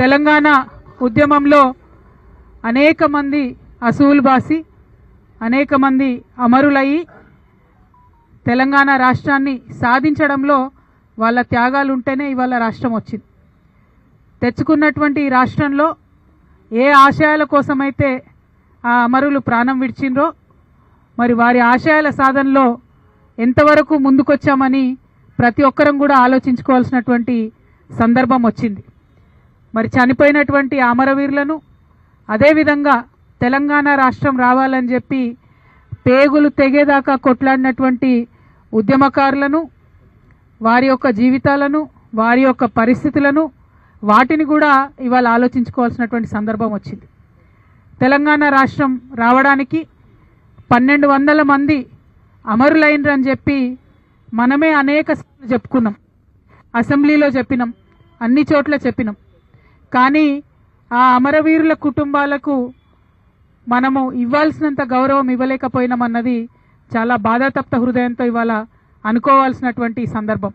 తెలంగాణ ఉద్యమంలో అనేక మంది అసూలు బాసి అనేక మంది అమరులయ్యి తెలంగాణ రాష్ట్రాన్ని సాధించడంలో వాళ్ళ త్యాగాలు ఉంటేనే ఇవాళ రాష్ట్రం వచ్చింది. తెచ్చుకున్నటువంటి ఈ రాష్ట్రంలో ఏ ఆశయాల కోసమైతే ఆ అమరులు ప్రాణం విడిచిండ్రో మరి వారి ఆశయాల సాధనలో ఎంతవరకు ముందుకొచ్చామని ప్రతి ఒక్కరం కూడా ఆలోచించుకోవాల్సినటువంటి సందర్భం వచ్చింది. మరి చనిపోయినటువంటి అమరవీరులను అదేవిధంగా తెలంగాణ రాష్ట్రం రావాలని చెప్పి పేగులు తెగేదాకా కొట్లాడినటువంటి ఉద్యమకారులను, వారి యొక్క జీవితాలను, వారి యొక్క పరిస్థితులను, వాటిని కూడా ఇవాళ ఆలోచించుకోవాల్సినటువంటి సందర్భం వచ్చింది. తెలంగాణ రాష్ట్రం రావడానికి 1200 మంది అమరులైనరని చెప్పి మనమే అనేక చెప్పుకున్నాం, అసెంబ్లీలో చెప్పినాం, అన్ని చోట్ల చెప్పినాం. కానీ ఆ అమరవీరుల కుటుంబాలకు మనము ఇవ్వాల్సినంత గౌరవం ఇవ్వలేకపోయినామన్నది చాలా బాధాతప్త హృదయంతో ఇవాళ అనుకోవాల్సినటువంటి సందర్భం.